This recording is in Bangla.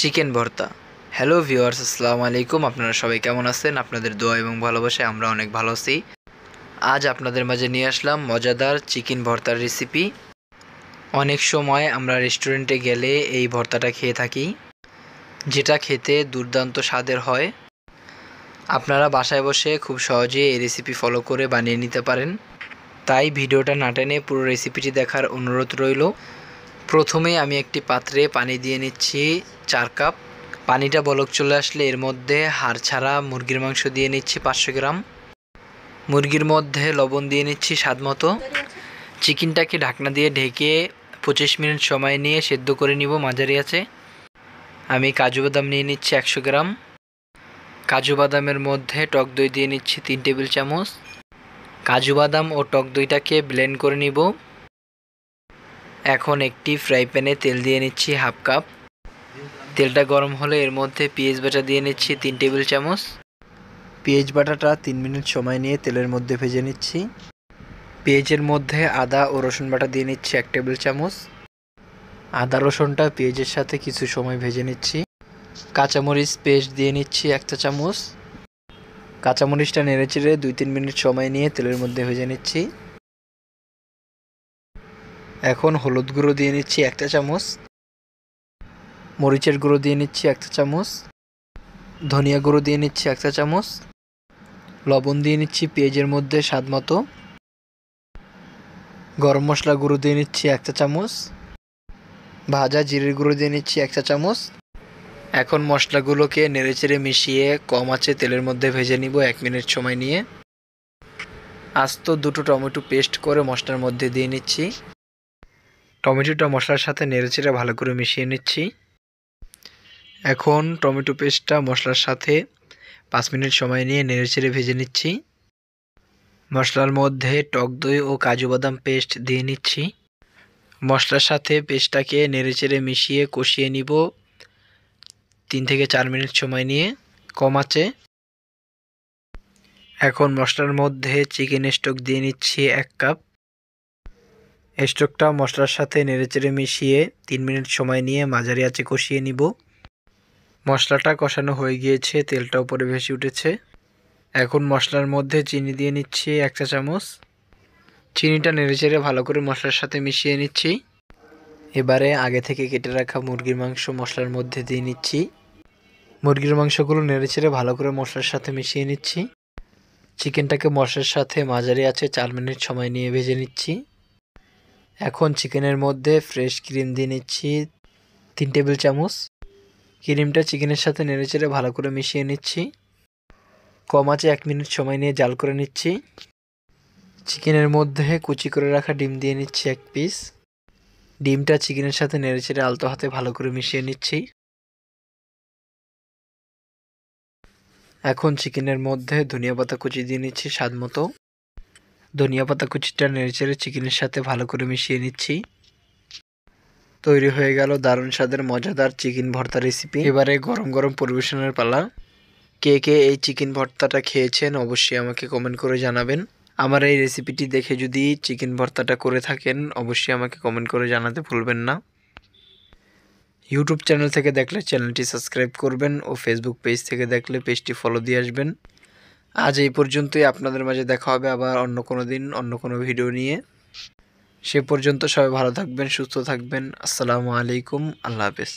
চিকেন ভর্তা। হ্যালো ভিউয়ার্স, আসসালামু আলাইকুম। আপনারা সবাই কেমন আছেন? আপনাদের দোয়া এবং ভালোবাসায় আমরা অনেক ভালো আছি। আজ আপনাদের মাঝে নিয়ে আসলাম মজাদার চিকেন ভর্তার রেসিপি। অনেক সময় আমরা রেস্টুরেন্টে গেলে এই ভর্তাটা খেয়ে থাকি, যেটা খেতে দুর্দান্ত স্বাদের হয়। আপনারা বাসায় বসে খুব সহজে এই রেসিপি ফলো করে বানিয়ে নিতে পারেন। তাই ভিডিওটা না টেনে পুরো রেসিপিটি দেখার অনুরোধ রইল। প্রথমে আমি একটি পাত্রে পানি দিয়ে নিচ্ছি 4 কাপ। পানিটা বলক চলে আসলে এর মধ্যে হাড় ছাড়া মুরগির মাংস দিয়ে নিচ্ছি 500 গ্রাম। মুরগির মধ্যে লবণ দিয়ে নিচ্ছি স্বাদ মতো। চিকেনটাকে ঢাকনা দিয়ে ঢেকে 25 মিনিট সময় নিয়ে সেদ্ধ করে নিব মাঝারি আঁচে। আমি কাজু বাদাম নিয়ে নিচ্ছি 100 গ্রাম। কাজু বাদামের মধ্যে টক দই দিয়ে নিচ্ছি 3 টেবিল চামচ। কাজু বাদাম ও টক দইটাকে ব্লেন্ড করে নিব। এখন একটি ফ্রাই প্যানে তেল দিয়ে নিচ্ছি হাফ কাপ। তেলটা গরম হলে এর মধ্যে পেঁয়াজ বাটা দিয়ে নিচ্ছি 3 টেবিল চামচ। পেঁয়াজ বাটাটা 3 মিনিট সময় নিয়ে তেলের মধ্যে ভেজে নিচ্ছি। পেঁয়াজের মধ্যে আদা ও রসুন বাটা দিয়ে নিচ্ছি 1 টেবিল চামচ। আদা রসুনটা পেঁয়াজের সাথে কিছু সময় ভেজে নিচ্ছি। কাঁচামরিচ পেস্ট দিয়ে নিচ্ছি 1 চা চামচ। কাঁচামরিচটা নেড়েচেড়ে 2-3 মিনিট সময় নিয়ে তেলের মধ্যে ভেজে নিচ্ছি। এখন হলুদ গুঁড়ো দিয়ে নিচ্ছি 1 চা চামচ। মরিচের গুঁড়ো দিয়ে নিচ্ছি 1 চা চামচ। ধনিয়া গুঁড়ো দিয়ে নিচ্ছি 1 চা চামচ। লবণ দিয়ে নিচ্ছি পেঁয়াজের মধ্যে স্বাদ মতো। গরম মশলা গুঁড়ো দিয়ে নিচ্ছি 1 চা চামচ। ভাজা জিরের গুঁড়ো দিয়ে নিচ্ছি 1 চা চামচ। এখন মশলাগুলোকে নেড়েচেড়ে মিশিয়ে কম আঁচে তেলের মধ্যে ভেজে নিব 1 মিনিট সময় নিয়ে। আস্ত 2টো টমেটো পেস্ট করে মশলার মধ্যে দিয়ে নিচ্ছি। টমেটোটা মশলার সাথে নেড়েচেড়ে ভালো করে মিশিয়ে নিচ্ছি। এখন টমেটো পেস্টটা মশলার সাথে 5 মিনিট সময় নিয়ে নেড়েচেড়ে ভেজে নিচ্ছি। মশলার মধ্যে টক দই ও কাজু বাদাম পেস্ট দিয়ে নিচ্ছি। মশলার সাথে পেস্টটাকে নেড়েচেড়ে মিশিয়ে কষিয়ে নিব 3 থেকে 4 মিনিট সময় নিয়ে কম আঁচে। এখন মশলার মধ্যে চিকেন স্টক দিয়ে নিচ্ছি 1 কাপ। স্টকটা মশলার সাথে নেড়েচেড়ে মিশিয়ে 3 মিনিট সময় নিয়ে মাঝারি আঁচে কষিয়ে নিব। মশলাটা কষানো হয়ে গিয়েছে, তেলটা উপরে ভেসে উঠেছে। এখন মশলার মধ্যে চিনি দিয়ে নিচ্ছি 1 চা চামচ। চিনিটা নেড়েচেড়ে ভালো করে মশলার সাথে মিশিয়ে নিচ্ছি। এবারে আগে থেকে কেটে রাখা মুরগির মাংস মশলার মধ্যে দিয়ে নিচ্ছি। মুরগির মাংসগুলো নেড়েচেড়ে ভালো করে মশলার সাথে মিশিয়ে নিচ্ছি। চিকেনটাকে মশলার সাথে মাঝারি আঁচে 4 মিনিট সময় নিয়ে ভেজে নিচ্ছি। এখন চিকেনের মধ্যে ফ্রেশ ক্রিম দিয়ে নিচ্ছি 3 টেবিল চামচ। ক্রিমটা চিকেনের সাথে নেড়েচেড়ে ভালো করে মিশিয়ে নিচ্ছি। কম আঁচে 1 মিনিট সময় নিয়ে জাল করে নিচ্ছি। চিকেনের মধ্যে কুচি করে রাখা ডিম দিয়ে নিচ্ছি 1 পিস। ডিমটা চিকেনের সাথে নেড়েচেড়ে আলতো হাতে ভালো করে মিশিয়ে নিচ্ছি। এখন চিকেনের মধ্যে ধনিয়া পাতা কুচি দিয়ে নিচ্ছি স্বাদ মতো। ধনিয়া পাতা কুচিটা নেড়েচেড়ে চিকেনের সাথে ভালো করে মিশিয়ে নিচ্ছি। তৈরি হয়ে গেল দারুণ স্বাদের মজাদার চিকেন ভর্তা রেসিপি। এবারে গরম গরম পরিবেশনের পালা। কে কে এই চিকেন ভর্তাটা খেয়েছেন অবশ্যই আমাকে কমেন্ট করে জানাবেন। আমার এই রেসিপিটি দেখে যদি চিকেন ভর্তাটা করে থাকেন অবশ্যই আমাকে কমেন্ট করে জানাতে ভুলবেন না। ইউটিউব চ্যানেল থেকে দেখলে চ্যানেলটি সাবস্ক্রাইব করবেন ও ফেসবুক পেজ থেকে দেখলে পেজটি ফলো দিয়ে আসবেন। আজ এই পর্যন্তই। আপনাদের মাঝে দেখা হবে আবার অন্য কোনো দিন অন্য কোনো ভিডিও নিয়ে। সে পর্যন্ত সবাই ভালো থাকবেন, সুস্থ থাকবেন। আসসালামু আলাইকুম, আল্লাহ হাফেজ।